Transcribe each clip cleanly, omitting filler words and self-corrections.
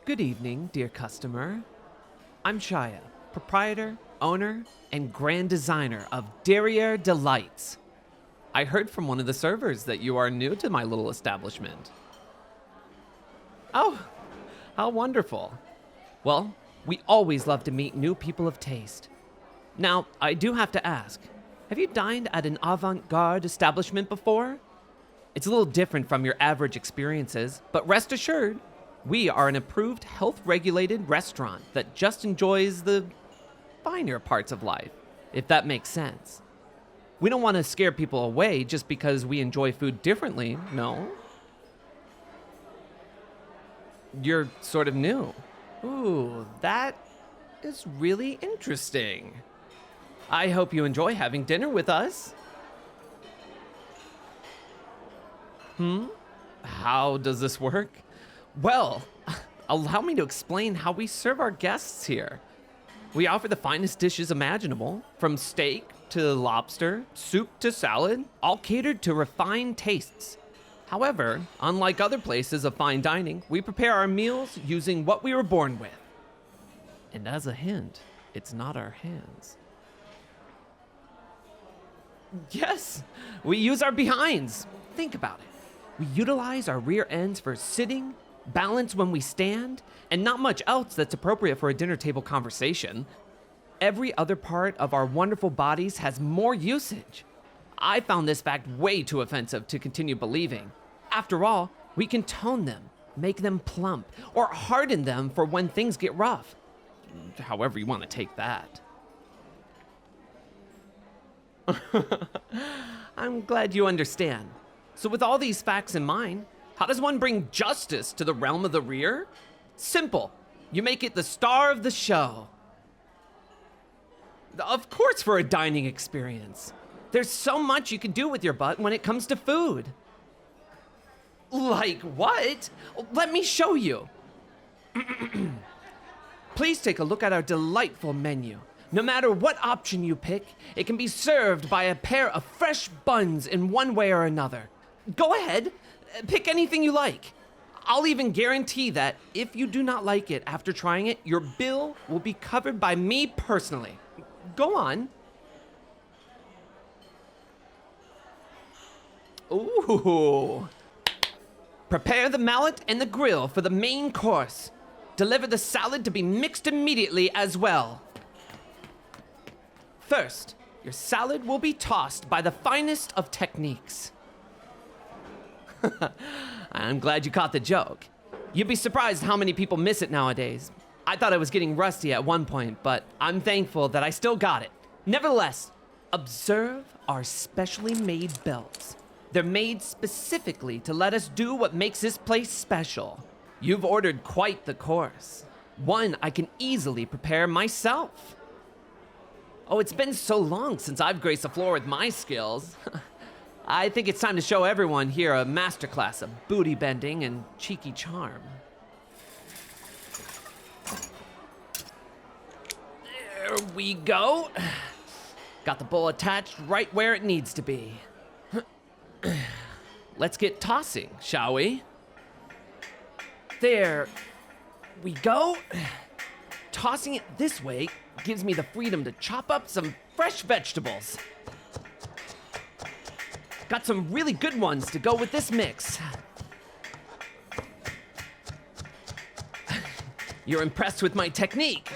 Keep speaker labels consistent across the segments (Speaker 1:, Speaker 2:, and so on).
Speaker 1: Good evening, dear customer. I'm Shia, proprietor, owner, and grand designer of Derriere Delights. I heard from one of the servers that you are new to my little establishment. Oh, how wonderful. Well, we always love to meet new people of taste. Now, I do have to ask, have you dined at an avant-garde establishment before? It's a little different from your average experiences, but rest assured, we are an approved health-regulated restaurant that just enjoys the finer parts of life, if that makes sense. We don't want to scare people away just because we enjoy food differently, no? You're sort of new. Ooh, that is really interesting. I hope you enjoy having dinner with us. How does this work? Well, allow me to explain how we serve our guests here. We offer the finest dishes imaginable, from steak to lobster, soup to salad, all catered to refined tastes. However, unlike other places of fine dining, we prepare our meals using what we were born with. And as a hint, it's not our hands. Yes, we use our behinds. Think about it. We utilize our rear ends for sitting, balance when we stand, and not much else that's appropriate for a dinner table conversation. Every other part of our wonderful bodies has more usage. I found this fact way too offensive to continue believing. After all, we can tone them, make them plump, or harden them for when things get rough. However you want to take that. I'm glad you understand. So with all these facts in mind, how does one bring justice to the realm of the rear? Simple. You make it the star of the show. Of course, for a dining experience. There's so much you can do with your butt when it comes to food. Like what? Let me show you. Please take a look at our delightful menu. No matter what option you pick, it can be served by a pair of fresh buns in one way or another. Go ahead, pick anything you like. I'll even guarantee that if you do not like it after trying it, your bill will be covered by me personally. Go on. Ooh. Prepare the mallet and the grill for the main course. Deliver the salad to be mixed immediately as well. First, your salad will be tossed by the finest of techniques. I'm glad you caught the joke. You'd be surprised how many people miss it nowadays. I thought I was getting rusty at one point, but I'm thankful that I still got it. Nevertheless, observe our specially made belts. They're made specifically to let us do what makes this place special. You've ordered quite the course. One I can easily prepare myself. Oh, it's been so long since I've graced the floor with my skills. I think it's time to show everyone here a masterclass of booty bending and cheeky charm. There we go. Got the bowl attached right where it needs to be. Let's get tossing, shall we? There we go. Tossing it this way gives me the freedom to chop up some fresh vegetables. Got some really good ones to go with this mix. You're impressed with my technique?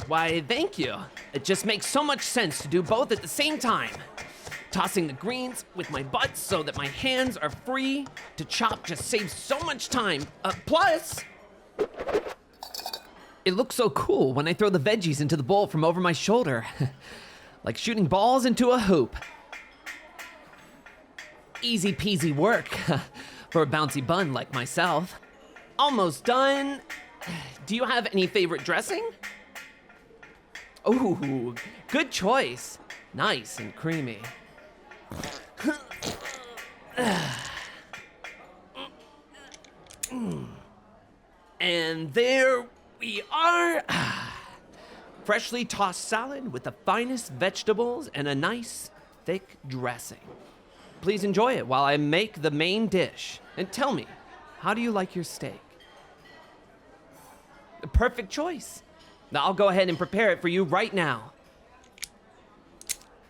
Speaker 1: Why, thank you. It just makes so much sense to do both at the same time. Tossing the greens with my butt so that my hands are free to chop just saves so much time. Plus, it looks so cool when I throw the veggies into the bowl from over my shoulder. Like shooting balls into a hoop. Easy peasy work for a bouncy bun like myself. Almost done. Do you have any favorite dressing? Ooh, good choice. Nice and creamy. And there we are. Freshly tossed salad with the finest vegetables and a nice, thick dressing. Please enjoy it while I make the main dish. And tell me, how do you like your steak? perfect choice. Now I'll go ahead and prepare it for you right now.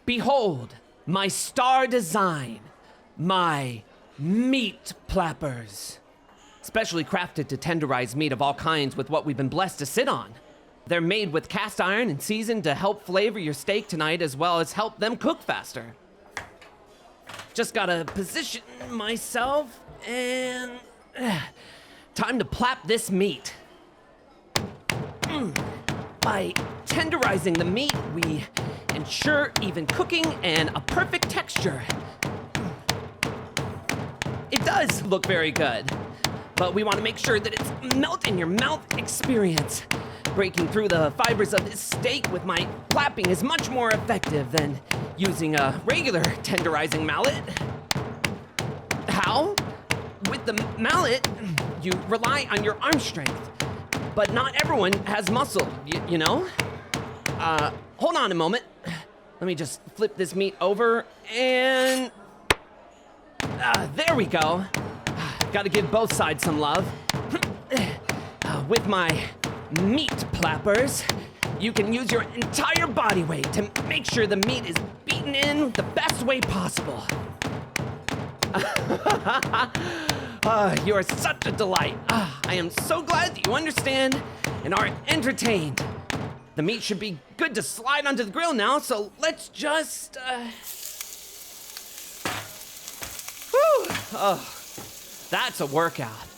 Speaker 1: Behold, my star design, my meat plappers. Specially crafted to tenderize meat of all kinds with what we've been blessed to sit on. They're made with cast iron and seasoned to help flavor your steak tonight as well as help them cook faster. Just gotta position myself and time to plap this meat. By tenderizing the meat, we ensure even cooking and a perfect texture. It does look very good, but we want to make sure that it's melt in your mouth experience. Breaking through the fibers of this steak with my flapping is much more effective than using a regular tenderizing mallet. How? With the mallet, you rely on your arm strength, but not everyone has muscle, you know? Hold on a moment. Let me just flip this meat over and... there we go. Gotta give both sides some love. With my meat plappers, you can use your entire body weight to make sure the meat is beaten in the best way possible. You are such a delight. I am so glad that you understand and are entertained. The meat should be good to slide onto the grill now, so let's just, Whew. Oh, that's a workout.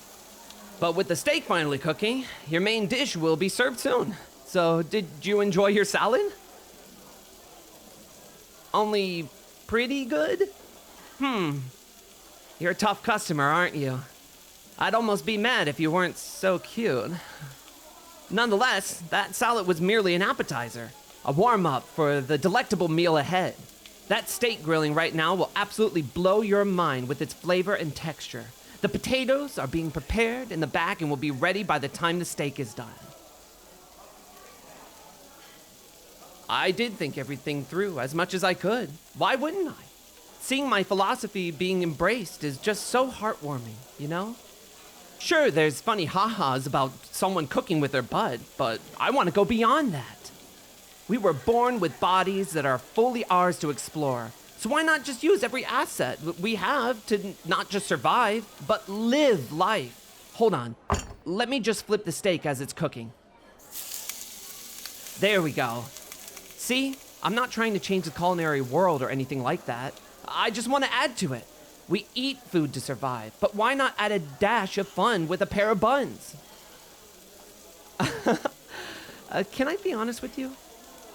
Speaker 1: But with the steak finally cooking, your main dish will be served soon. So, did you enjoy your salad? Only pretty good? You're a tough customer, aren't you? I'd almost be mad if you weren't so cute. Nonetheless, that salad was merely an appetizer, a warm-up for the delectable meal ahead. That steak grilling right now will absolutely blow your mind with its flavor and texture. The potatoes are being prepared in the back and will be ready by the time the steak is done. I did think everything through as much as I could. Why wouldn't I? Seeing my philosophy being embraced is just so heartwarming, you know? Sure, there's funny ha-has about someone cooking with their butt, but I want to go beyond that. We were born with bodies that are fully ours to explore. So why not just use every asset we have to not just survive, but live life? Hold on. Let me just flip the steak as it's cooking. There we go. See? I'm not trying to change the culinary world or anything like that. I just want to add to it. We eat food to survive, but why not add a dash of fun with a pair of buns? Can I be honest with you?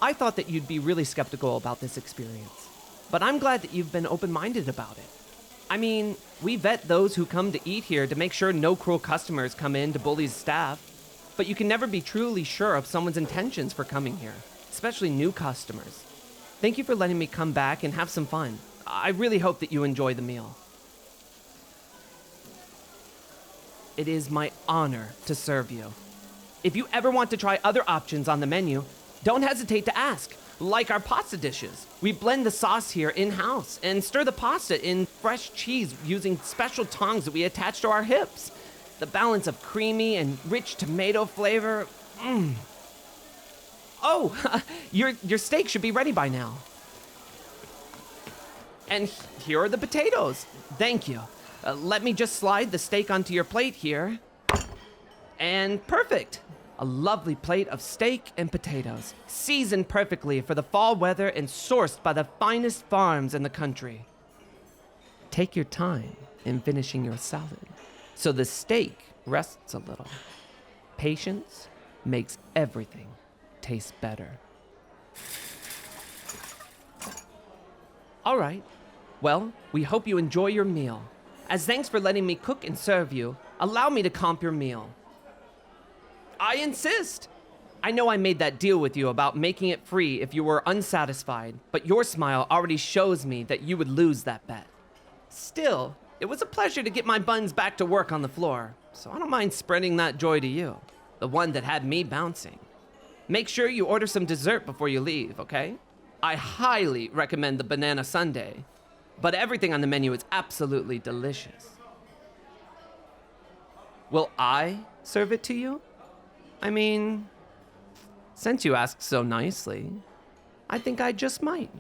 Speaker 1: I thought that you'd be really skeptical about this experience, but I'm glad that you've been open-minded about it. I mean, we vet those who come to eat here to make sure no cruel customers come in to bully the staff, but you can never be truly sure of someone's intentions for coming here, especially new customers. Thank you for letting me come back and have some fun. I really hope that you enjoy the meal. It is my honor to serve you. If you ever want to try other options on the menu, don't hesitate to ask. Like our pasta dishes, we blend the sauce here in-house and stir the pasta in fresh cheese using special tongs that we attach to our hips. The balance of creamy and rich tomato flavor, Oh, your steak should be ready by now. And here are the potatoes. Thank you. Let me just slide the steak onto your plate here. And perfect. A lovely plate of steak and potatoes, seasoned perfectly for the fall weather and sourced by the finest farms in the country. Take your time in finishing your salad, so the steak rests a little. Patience makes everything taste better. All right. Well, we hope you enjoy your meal. As thanks for letting me cook and serve you, allow me to comp your meal. I insist. I know I made that deal with you about making it free if you were unsatisfied, but your smile already shows me that you would lose that bet. Still, it was a pleasure to get my buns back to work on the floor, so I don't mind spreading that joy to you, the one that had me bouncing. Make sure you order some dessert before you leave, okay? I highly recommend the banana sundae, but everything on the menu is absolutely delicious. Will I serve it to you? I mean, since you asked so nicely, I think I just might.